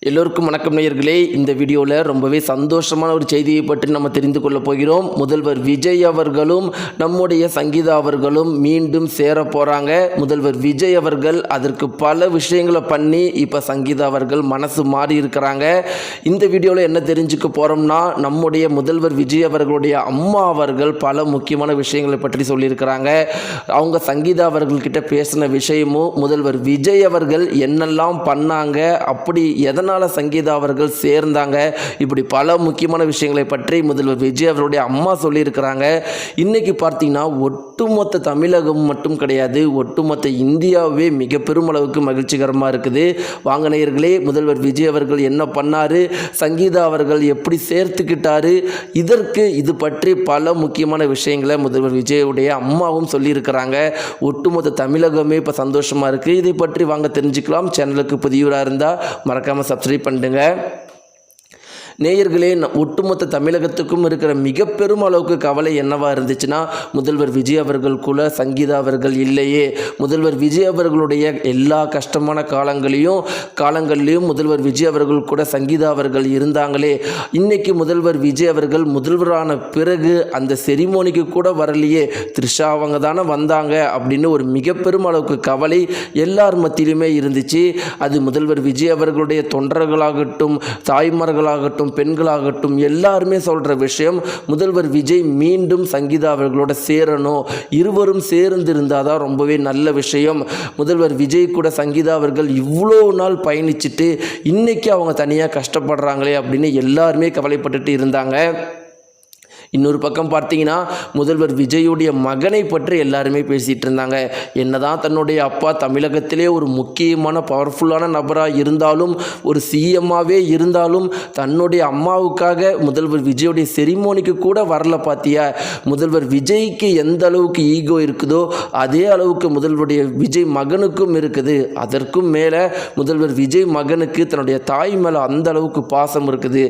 எல்லோருக்கும் வணக்கம் நேயர்களே. இந்த வீடியோவில் ரொம்பவே சந்தோஷமான ஒரு செய்தியை பற்றி நம்ம தெரிந்து கொள்ள போகிறோம். முதல்வர் விஜய் அவர்களும் நம்முடைய சங்கீதா அவர்களும் மீண்டும் சேர போகிறாங்க. முதல்வர் விஜய் அவர்கள் அதற்கு பல விஷயங்களை பண்ணி இப்போ சங்கீதா அவர்கள் மனசு மாறி இருக்கிறாங்க. இந்த வீடியோவில் என்ன தெரிஞ்சுக்க போகிறோம்னா, நம்முடைய முதல்வர் விஜய் அவர்களுடைய அம்மா அவர்கள் பல முக்கியமான விஷயங்களை பற்றி சொல்லியிருக்கிறாங்க. அவங்க சங்கீதா அவர்கள்கிட்ட பேசின விஷயமும், முதல்வர் விஜய் அவர்கள் என்னெல்லாம் பண்ணாங்க, அப்படி எதனால் சங்கீதா அவர்கள் சேர்ந்தாங்க, இப்படி பல முக்கியமான விஷயங்களை பற்றி முதல்வர் விஜய் அவருடைய அம்மா சொல்லியிருக்கிறாங்க. இன்னைக்கு பார்த்தீங்கன்னா ஒட்டுமொத்த தமிழகம் மட்டும் கிடையாது, ஒட்டுமொத்த இந்தியாவே மிக பெரும் அளவுக்கு மகிழ்ச்சிகரமாக இருக்குது. வாங்க நேயர்களே, முதல்வர் விஜய் அவர்கள் என்ன பண்ணாரு, சங்கீதா அவர்கள் எப்படி சேர்த்துக்கிட்டாரு, இது பற்றி பல முக்கியமான விஷயங்களை முதல்வர் விஜயுடைய அம்மாவும் சொல்லியிருக்கிறாங்க. ஒட்டுமொத்த தமிழகமே இப்போ சந்தோஷமாக இருக்குது. இதை பற்றி வாங்க தெரிஞ்சுக்கலாம். சேனலுக்கு புதியவராக இருந்தால் மறக்காமல் சப்ஸ்கிரைப் பண்ணுங்க. நேயர்களே, ஒட்டுமொத்த தமிழகத்துக்கும் இருக்கிற மிக பெரும் அளவுக்கு கவலை என்னவா இருந்துச்சுன்னா, முதல்வர் விஜய் அவர்களுக்குள்ள சங்கீதா அவர்கள் இல்லையே. முதல்வர் விஜய் அவர்களுடைய எல்லா கஷ்டமான காலங்கள்லையும் முதல்வர் விஜய் அவர்கள் கூட சங்கீதா அவர்கள் இருந்தாங்களே. இன்னைக்கு முதல்வர் விஜய் அவர்கள் முதல்வரான பிறகு அந்த செரிமோனிக்கு கூட வரலையே, த்ரிஷா அவங்க தானே வந்தாங்க அப்படின்னு ஒரு மிக பெரும் அளவுக்கு கவலை எல்லார் மத்தியிலுமே இருந்துச்சு. அது முதல்வர் விஜய் அவர்களுடைய தொண்டர்களாகட்டும், தாய்மார்களாகட்டும், பெண்களாகட்டும் எல்லாருமே சொல்ற விஷயம், முதல்வர் விஜய் மீண்டும் சங்கீதா அவர்களோட சேரணும், இருவரும் சேர்ந்து இருந்தாதான் ரொம்பவே நல்ல விஷயம். முதல்வர் விஜய் கூட சங்கீதா அவர்கள் இவ்வளோ நாள் பயணிச்சுட்டு இன்னைக்கு அவங்க தனியாக கஷ்டப்படுறாங்களே அப்படின்னு எல்லாருமே கவலைப்பட்டுட்டு இருந்தாங்க. இன்னொரு பக்கம் பார்த்தீங்கன்னா, முதல்வர் விஜயுடைய மகனை பற்றி எல்லாருமே பேசிகிட்டு இருந்தாங்க. என்னதான் தன்னுடைய அப்பா தமிழகத்திலே ஒரு முக்கியமான பவர்ஃபுல்லான நபராக இருந்தாலும், ஒரு சிஎம்மாகவே இருந்தாலும், தன்னுடைய அம்மாவுக்காக முதல்வர் விஜயுடைய செரிமோனிக்கு கூட வரல. பார்த்தியா, முதல்வர் விஜய்க்கு எந்த அளவுக்கு ஈகோ இருக்குதோ அதே அளவுக்கு முதல்வருடைய விஜய் மகனுக்கும் இருக்குது. அதற்கும் மேலே முதல்வர் விஜய் மகனுக்கு தன்னுடைய தாய் மேலே அந்த அளவுக்கு பாசம் இருக்குது.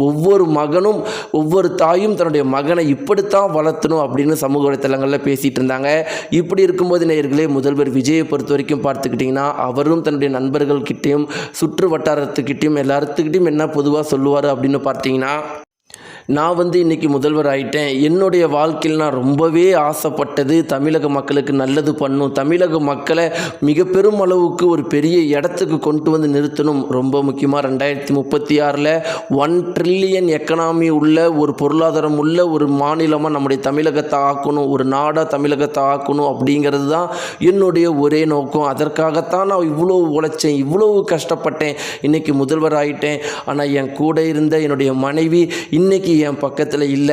ஒவ்வொரு மகனும் ஒவ்வொரு தாயும் தன்னுடைய மகனை இப்படித்தான் வளர்த்தணும் அப்படின்னு சமூக வலைத்தளங்களில் பேசிகிட்டு இருந்தாங்க. இப்படி இருக்கும்போது நேயர்களே, முதல்வர் விஜயை பொறுத்த வரைக்கும் பார்த்துக்கிட்டிங்கன்னா, அவரும் தன்னுடைய நண்பர்கள்கிட்டையும் சுற்று வட்டாரத்துக்கிட்டையும் எல்லாத்துக்கிட்டையும் என்ன பொதுவாக சொல்லுவார் அப்படின்னு பார்த்தீங்கன்னா, நான் இன்றைக்கி முதல்வர் ஆகிட்டேன், என்னுடைய வாழ்க்கையில் நான் ரொம்பவே ஆசைப்பட்டது தமிழக மக்களுக்கு நல்லது பண்ணும், தமிழக மக்களை மிக பெரும் அளவுக்கு ஒரு பெரிய இடத்துக்கு கொண்டு நிறுத்தணும். ரொம்ப முக்கியமாக 2036 1 ட்ரில்லியன் எக்கனாமி உள்ள ஒரு பொருளாதாரம் உள்ள ஒரு மாநிலமாக நம்முடைய தமிழகத்தை ஆக்கணும், ஒரு நாடாக தமிழகத்தை ஆக்கணும் அப்படிங்கிறது தான் என்னுடைய ஒரே நோக்கம். அதற்காகத்தான் நான் இவ்வளோ உழைச்சேன், இவ்வளோ கஷ்டப்பட்டேன், இன்றைக்கி முதல்வர் ஆகிட்டேன். ஆனால் என் கூட இருந்த என்னுடைய மனைவி இன்னைக்கு என் பக்கத்தில் இல்லை.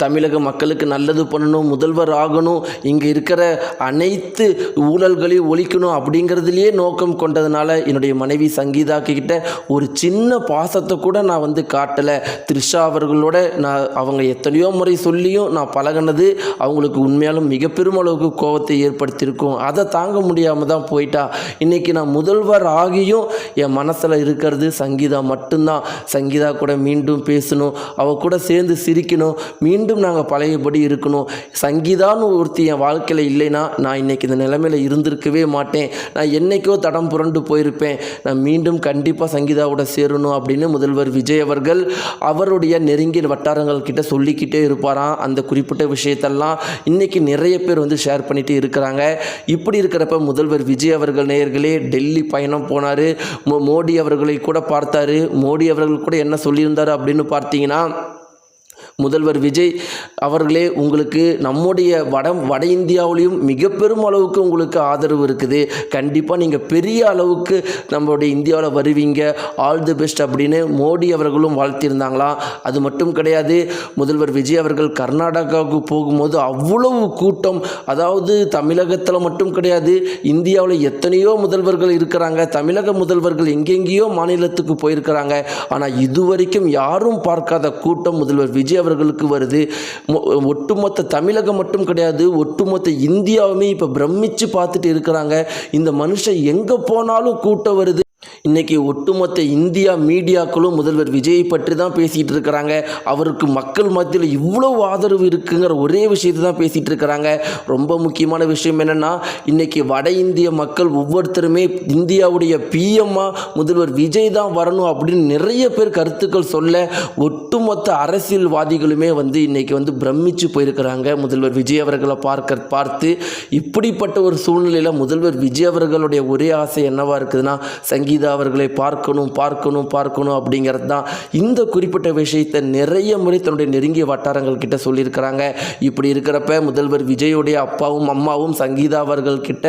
தமிழக மக்களுக்கு நல்லது பண்ணணும், முதல்வர் ஆகணும், இங்கே இருக்கிற அனைத்து ஊழல்களையும் ஒழிக்கணும் அப்படிங்கிறதுலையே நோக்கம் கொண்டதுனால என்னுடைய மனைவி சங்கீதா கிட்ட ஒரு சின்ன பாசத்தை கூட நான் காட்டலை. த்ரிஷா அவர்களோட அவங்க எத்தனையோ முறை சொல்லியும் நான் பழகினது அவங்களுக்கு உண்மையாலும் மிக பெரும் அளவுக்கு கோபத்தை ஏற்படுத்தியிருக்கும். அதை தாங்க முடியாமல் தான் போயிட்டா. இன்றைக்கி நான் முதல்வர் ஆகியும் என் மனசில் இருக்கிறது சங்கீதா மட்டும்தான். சங்கீதா கூட மீண்டும் பேசணும், அவ கூட சேர்ந்து சிரிக்கணும், மீண்டும் நாங்கள் பழையபடி இருக்கணும். சங்கீதான்னு ஒருத்தி என் வாழ்க்கையில் இல்லைன்னா நான் இன்றைக்கி இந்த நிலைமையில் இருந்திருக்கவே மாட்டேன். நான் என்றைக்கோ தடம் புரண்டு போயிருப்பேன். நான் மீண்டும் கண்டிப்பாக சங்கீதாவோட சேரணும் அப்படின்னு முதல்வர் விஜய் அவர்கள் அவருடைய நெருங்கிய வட்டாரங்கள் கிட்ட சொல்லிக்கிட்டே இருப்பாராம். அந்த குறிப்பிட்ட விஷயத்தெல்லாம் இன்றைக்கி நிறைய பேர் ஷேர் பண்ணிட்டு இருக்கிறாங்க. இப்படி இருக்கிறப்ப முதல்வர் விஜய் அவர்கள் நேயர்களே டெல்லி பயணம் போனார். மோடி அவர்களை கூட பார்த்தாரு. மோடி அவர்கள் கூட என்ன சொல்லியிருந்தார் அப்படின்னு பார்த்தீங்கன்னா, முதல்வர் விஜய் அவர்களே, உங்களுக்கு நம்முடைய வட இந்தியாவிலையும் மிக பெரும் அளவுக்கு உங்களுக்கு ஆதரவு இருக்குது, கண்டிப்பாக நீங்கள் பெரிய அளவுக்கு நம்மளுடைய இந்தியாவில் வருவீங்க, ஆல் தி பெஸ்ட் அப்படின்னு மோடி அவர்களும் வாழ்த்தியிருந்தாங்களாம். அது மட்டும் கிடையாது, முதல்வர் விஜய் அவர்கள் கர்நாடகாவுக்கு போகும்போது அவ்வளவு கூட்டம், அதாவது தமிழகத்தில் மட்டும் கிடையாது, இந்தியாவில் எத்தனையோ முதல்வர்கள் இருக்கிறாங்க, தமிழக முதல்வர்கள் எங்கெங்கேயோ மாநிலத்துக்கு போயிருக்கிறாங்க. ஆனால் இதுவரைக்கும் யாரும் பார்க்காத கூட்டம் முதல்வர் விஜய் அவர்களுக்கு வருது. ஒட்டுமொத்த தமிழகம் மட்டும் கிடையாது, ஒட்டுமொத்த இந்தியாவுமே இப்போ பிரமிச்சு பார்த்துட்டு இருக்கிறாங்க. இந்த மனுஷன் எங்கே போனாலும் கூட்டம் வருது, இன்றைக்கி ஒட்டுமொத்த இந்தியா மீடியாக்களும் முதல்வர் விஜயை பற்றி தான் பேசிகிட்டு இருக்கிறாங்க. அவருக்கு மக்கள் மத்தியில் இவ்வளோ ஆதரவு இருக்குங்கிற ஒரே விஷயத்தை தான் பேசிகிட்டு இருக்கிறாங்க. ரொம்ப முக்கியமான விஷயம் என்னென்னா, இன்றைக்கி வட இந்திய மக்கள் ஒவ்வொருத்தருமே இந்தியாவுடைய பிஎம்மாக முதல்வர் விஜய் தான் வரணும் அப்படின்னு நிறைய பேர் கருத்துக்கள் சொல்ல, ஒட்டுமொத்த அரசியல்வாதிகளுமே இன்றைக்கி பிரமிச்சு போயிருக்கிறாங்க முதல்வர் விஜய் அவர்களை பார்த்து. இப்படிப்பட்ட ஒரு சூழ்நிலையில் முதல்வர் விஜய் அவர்களுடைய ஒரே ஆசை என்னவாக இருக்குதுன்னா, சங்கீதா அவர்களை பார்க்கணும் அப்படிங்கிறது தான். இந்த குறிப்பிட்ட விஷயத்தை நிறைய முறை தன்னுடைய நெருங்கிய வட்டாரங்கள் கிட்ட சொல்லியிருக்கிறாங்க. இப்படி இருக்கிறப்ப முதல்வர் விஜயோடைய அப்பாவும் அம்மாவும் சங்கீதா அவர்கள் கிட்ட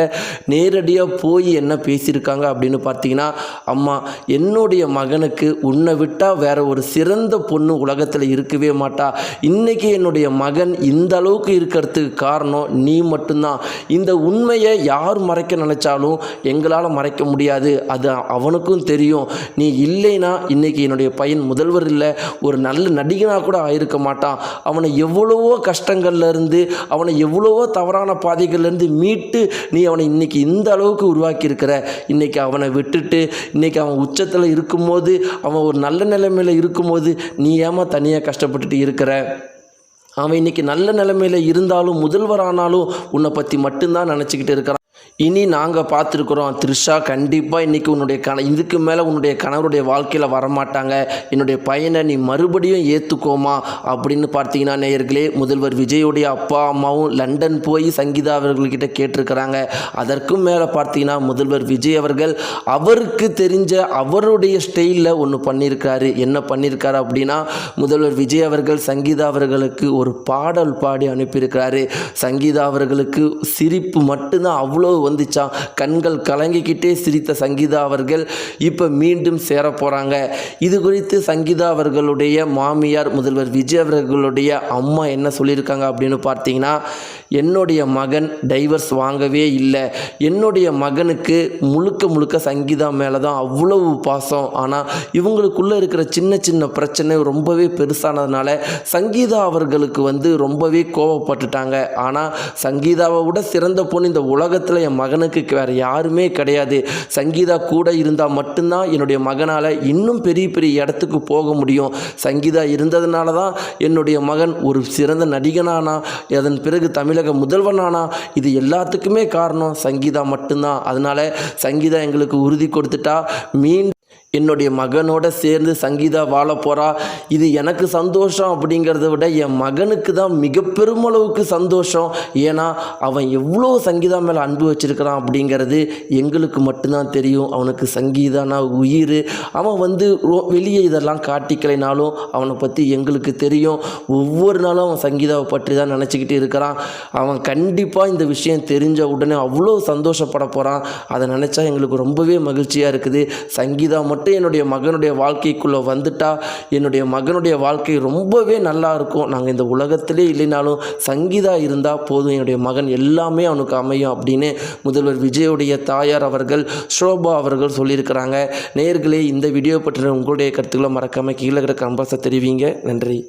நேரடியாக போய் என்ன பேசியிருக்காங்க அப்படின்னு பார்த்தீங்கன்னா, அம்மா, என்னுடைய மகனுக்கு உன்னை விட்டால் வேற ஒரு சிறந்த பொண்ணு உலகத்தில் இருக்கவே மாட்டா. இன்னைக்கு என்னுடைய மகன் இந்த அளவுக்கு இருக்கிறதுக்கு காரணம் நீ மட்டும்தான். இந்த உண்மையை யார் மறைக்க நினைச்சாலும் எங்களால் மறைக்க முடியாது. அது அவனுக்கும் தெரியும். நீ இல்லைனா இன்னைக்கு என்னுடைய பையன் முதல்வர் இல்லை, ஒரு நல்ல நடிகனாக கூட ஆயிருக்க மாட்டான். அவனை எவ்வளவோ கஷ்டங்கள்லேருந்து, அவனை எவ்வளவோ தவறான பாதைகள்லேருந்து மீட்டு நீ அவனை இன்னைக்கு இந்த அளவுக்கு உருவாக்கி இருக்கிற. இன்னைக்கு அவனை விட்டுட்டு இன்னைக்கு அவன் உச்சத்தில் இருக்கும்போது, அவன் ஒரு நல்ல நிலைமையில் இருக்கும்போது நீ ஏமா தனியாக கஷ்டப்பட்டுட்டு இருக்கிற? அவன் இன்னைக்கு நல்ல நிலைமையில் இருந்தாலும் முதல்வரானாலும் உன்னை பற்றி மட்டும்தான் நினச்சிக்கிட்டு இருக்கிறான். இனி நாங்கள் பார்த்துருக்குறோம், த்ரிஷா கண்டிப்பாக இன்றைக்கி உன்னுடைய இதுக்கு மேலே உன்னுடைய கணவருடைய வாழ்க்கையில் வரமாட்டாங்க. என்னுடைய பையனை நீ மறுபடியும் ஏற்றுக்கோமா அப்படின்னு பார்த்தீங்கன்னா, நேயர்களே, முதல்வர் விஜயோடைய அப்பா அம்மாவும் லண்டன் போய் சங்கீதா அவர்கள்கிட்ட கேட்டிருக்கிறாங்க. அதற்கும் மேலே பார்த்தீங்கன்னா, முதல்வர் விஜய் அவர்கள் அவருக்கு தெரிஞ்ச அவருடைய ஸ்டைலில் ஒன்று பண்ணியிருக்காரு. என்ன பண்ணியிருக்காரு அப்படின்னா, முதல்வர் விஜய் அவர்கள் சங்கீதா அவர்களுக்கு ஒரு பாடல் பாடி அனுப்பியிருக்கிறாரு. சங்கீதா அவர்களுக்கு சிரிப்பு மட்டும்தான் அவ்வளோ வந்துச்சா. கண்கள் கலங்கிக்கிட்டே சிரித்த சங்கீதா அவர்கள் இப்போ மீண்டும் சேர போகிறாங்க. இது குறித்து சங்கீதா அவர்களுடைய மாமியார் முதல்வர் விஜய் அவர்களுடைய அம்மா என்ன சொல்லியிருக்காங்க அப்படின்னு பார்த்தீங்கன்னா, என்னுடைய மகன் டைவர்ஸ் வாங்கவே இல்லை. என்னுடைய மகனுக்கு முழுக்க சங்கீதா மேலே தான் அவ்வளவு பாசம். ஆனால் இவங்களுக்குள்ளே இருக்கிற சின்ன சின்ன பிரச்சனை ரொம்பவே பெருசானதுனால சங்கீதா அவர்களுக்கு ரொம்பவே கோபப்பட்டுட்டாங்க. ஆனால் சங்கீதாவை விட சிறந்த பொண்ணு இந்த உலகத்தில் என் மகனுக்கு வேறு யாருமே கிடையாது. சங்கீதா கூட இருந்தால் மட்டும்தான் என்னுடைய மகனால் இன்னும் பெரிய பெரிய இடத்துக்கு போக முடியும். சங்கீதா இருந்ததுனால தான் என்னுடைய மகன் ஒரு சிறந்த நடிகனானா, அதன் பிறகு தமிழக முதல்வனானா. இது எல்லாத்துக்குமே காரணம் சங்கீதா மட்டும்தான். அதனால் சங்கீதா எங்களுக்கு உறுதி கொடுத்துட்டா மீண்டும் என்னுடைய மகனோட சேர்ந்து சங்கீதா வாழ போகிறா. இது எனக்கு சந்தோஷம் அப்படிங்கிறத விட என் மகனுக்கு தான் மிக பெருமளவுக்கு சந்தோஷம். ஏன்னா அவன் எவ்வளோ சங்கீதா மேலே அன்பு வச்சிருக்கிறான் அப்படிங்கிறது எங்களுக்கு மட்டும்தான் தெரியும். அவனுக்கு சங்கீதானா உயிர். அவன் வெளியே இதெல்லாம் காட்டிக்கலைனாலும் அவனை பற்றி எங்களுக்கு தெரியும். ஒவ்வொரு நாளும் அவன் சங்கீதாவை பற்றி தான் நினச்சிக்கிட்டு இருக்கிறான். அவன் கண்டிப்பாக இந்த விஷயம் தெரிஞ்ச உடனே அவ்வளோ சந்தோஷப்பட போகிறான். அதை நினச்சா எங்களுக்கு ரொம்பவே மகிழ்ச்சியாக இருக்குது. சங்கீதா மட்டும் என்னுடைய மகனுடைய வாழ்க்கைக்குள்ளே வந்துட்டா என்னுடைய மகனுடைய வாழ்க்கை ரொம்பவே நல்லா இருக்கும். நாங்கள் இந்த உலகத்திலே இல்லைனாலும் சங்கீதா இருந்தால் போதும், என்னுடைய மகன் எல்லாமே அவனுக்கு அமையும் அப்படின்னு முதல்வர் விஜயோடைய தாயார் அவர்கள் ஷோபா அவர்கள் சொல்லியிருக்கிறாங்க. நேயர்களே, இந்த வீடியோ பற்றின உங்களுடைய கருத்துக்களை மறக்காமல் கீழே இருக்கிற கமெண்ட்ஸை தெரிவிங்க. நன்றி.